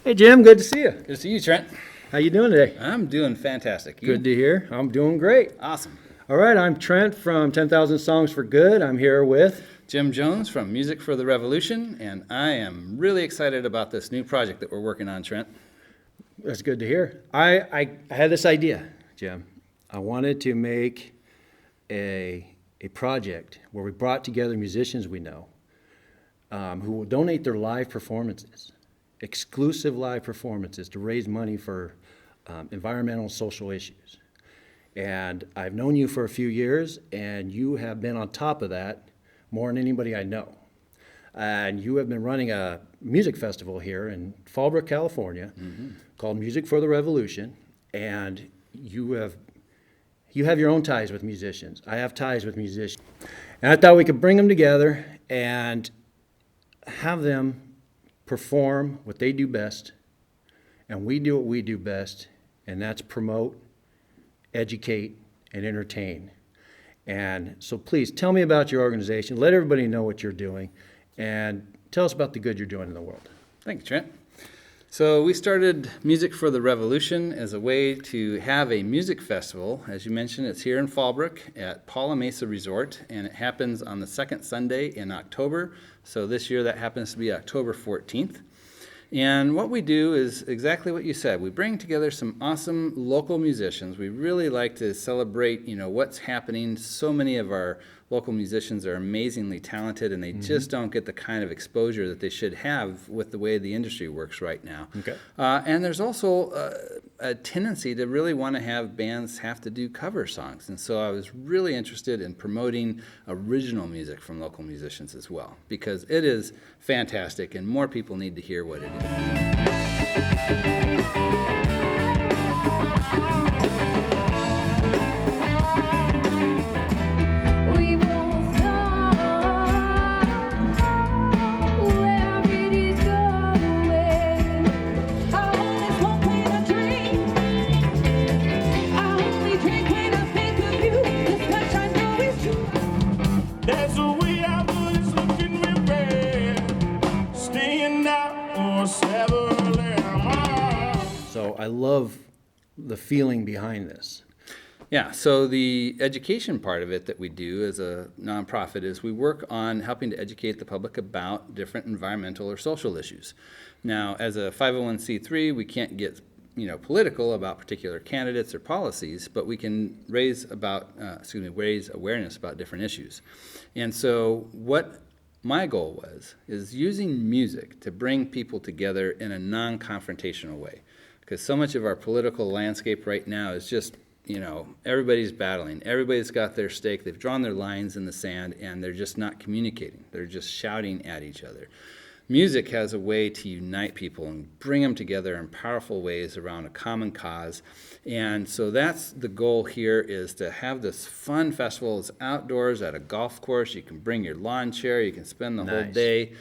Hey Jim, good to see you. Good to see you, Trent. How you doing today? I'm doing fantastic. You? Good to hear. I'm doing great. Awesome. All right, I'm Trent from 10,000 Songs for Good. I'm here with Jim Jones from Music for the Revolution, and I am really excited about this new project that we're working on, Trent. That's good to hear. I had this idea, Jim. I wanted to make a project where we brought together musicians we know who will donate their live performances, exclusive live performances, to raise money for environmental and social issues. And I've known you for a few years, and you have been on top of that more than anybody I know. And you have been running a music festival here in Fallbrook, California, called Music for the Revolution, and you have your own ties with musicians. I have ties with musicians. And I thought we could bring them together and have them perform what they do best, and we do what we do best, and that's promote, educate, and entertain. And so please tell me about your organization. Let everybody know what you're doing, and tell us about the good you're doing in the world. Thank you, Trent. So we started Music for the Revolution as a way to have a music festival. As you mentioned, it's here in Fallbrook at Paula Mesa Resort, and it happens on the second Sunday in October. So this year that happens to be October 14th. And what we do is exactly what you said. We bring together some awesome local musicians. We really like to celebrate, what's happening. So many of our local musicians are amazingly talented, and they just don't get the kind of exposure that they should have with the way the industry works right now. Okay. And there's also a tendency to really want to have bands have to do cover songs. And so I was really interested in promoting original music from local musicians as well, because it is fantastic and more people need to hear what it is. So I love the feeling behind this. Yeah, so the education part of it that we do as a nonprofit is we work on helping to educate the public about different environmental or social issues. Now, as a 501c3, we can't get political about particular candidates or policies, but we can raise awareness about different issues. And so what my goal is using music to bring people together in a non-confrontational way. Because so much of our political landscape right now is just, everybody's battling. Everybody's got their stake. They've drawn their lines in the sand, and they're just not communicating. They're just shouting at each other. Music has a way to unite people and bring them together in powerful ways around a common cause. And so that's the goal here, is to have this fun festival. It's outdoors at a golf course. You can bring your lawn chair. You can spend the whole day.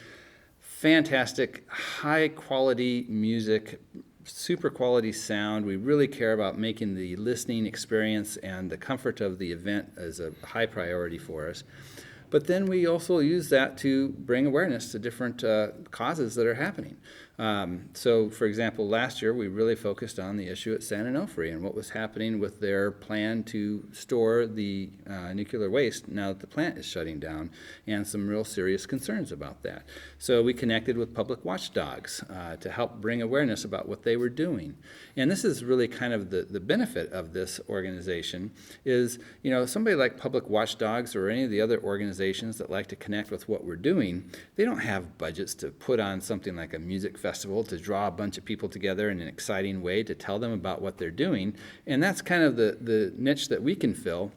Fantastic, high-quality music, super quality sound. We really care about making the listening experience and the comfort of the event as a high priority for us. But then we also use that to bring awareness to different causes that are happening. So, for example, last year we really focused on the issue at San Onofre and what was happening with their plan to store the nuclear waste now that the plant is shutting down, and some real serious concerns about that. So we connected with public watchdogs to help bring awareness about what they were doing. And this is really kind of the benefit of this organization is, somebody like public watchdogs or any of the other organizations that like to connect with what we're doing, they don't have budgets to put on something like a music festival to draw a bunch of people together in an exciting way to tell them about what they're doing. And that's kind of the niche that we can fill,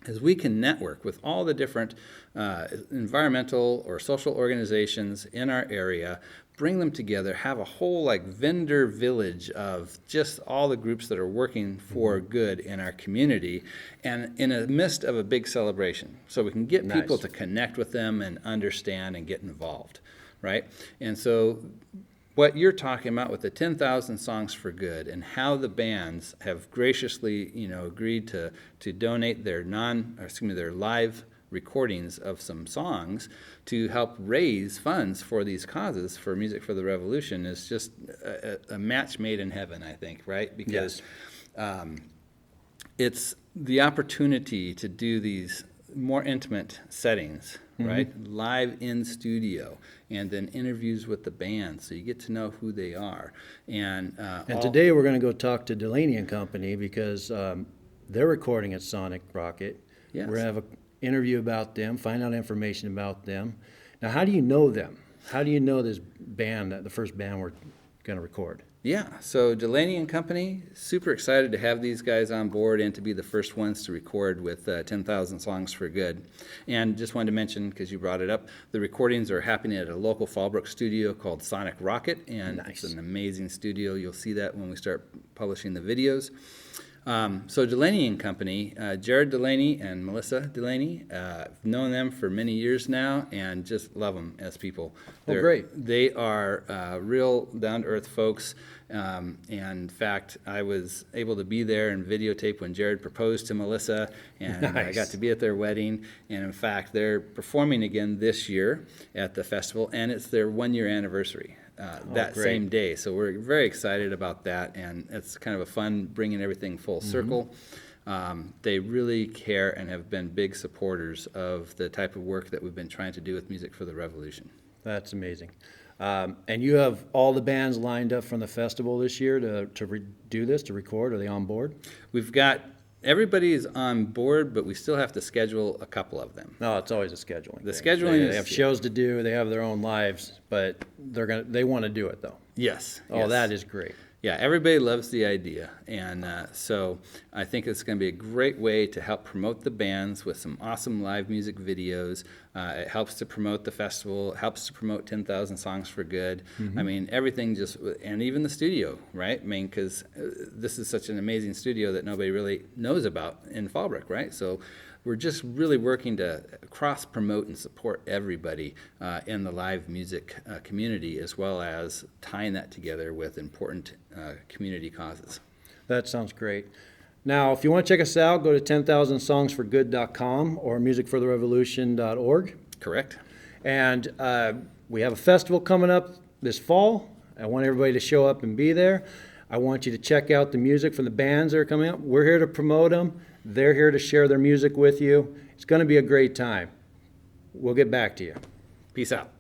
is we can network with all the different environmental or social organizations in our area, bring them together, have a whole vendor village of just all the groups that are working for good in our community, and in the midst of a big celebration. So we can get people to connect with them and understand and get involved, right? And so what you're talking about with the 10,000 Songs for Good and how the bands have graciously, agreed to donate their live recordings of some songs to help raise funds for these causes for Music for the Revolution is just a match made in heaven, I think, right? Because it's the opportunity to do these more intimate settings, right? Live in studio, and then interviews with the band, so you get to know who they are. And today we're going to go talk to Delaney and Company because they're recording at Sonic Rocket. Yes. We're going to have an interview about them, find out information about them. Now, how do you know them? How do you know this band, the first band we're going to record? Yeah, so Delaney and Company, super excited to have these guys on board and to be the first ones to record with 10,000 Songs for Good. And just wanted to mention, because you brought it up, the recordings are happening at a local Fallbrook studio called Sonic Rocket, and Nice. It's an amazing studio. You'll see that when we start publishing the videos. So Delaney and Company, Jared Delaney and Melissa Delaney, I've known them for many years now and just love them as people. Great. They are real down-to-earth folks. And in fact, I was able to be there and videotape when Jared proposed to Melissa, and I Nice. got to be at their wedding. And in fact, they're performing again this year at the festival, and it's their one-year anniversary. That great. same day. So we're very excited about that, and it's kind of a fun bringing everything full circle. They really care and have been big supporters of the type of work that we've been trying to do with Music for the Revolution. That's amazing. And you have all the bands lined up from the festival this year to do this, to record? Are they on board? We've got everybody's on board, but we still have to schedule a couple of them. No, it's always a scheduling The thing. scheduling They is- have shows to do, they have their own lives, but they want to do it, though. Yes. Oh, yes. that is great. Yeah, everybody loves the idea, and so I think it's going to be a great way to help promote the bands with some awesome live music videos. It helps to promote the festival, it helps to promote 10,000 Songs for Good. I mean, everything just, and even the studio, right? I mean, because this is such an amazing studio that nobody really knows about in Fallbrook, right? So we're just really working to cross-promote and support everybody in the live music community, as well as tying that together with important community causes. That sounds great. Now, if you want to check us out, go to 10,000songsforgood.com or musicfortherevolution.org. Correct? And we have a festival coming up this fall. I want everybody to show up and be there. I want you to check out the music from the bands that are coming up. We're here to promote them. They're here to share their music with you. It's going to be a great time. We'll get back to you. Peace out.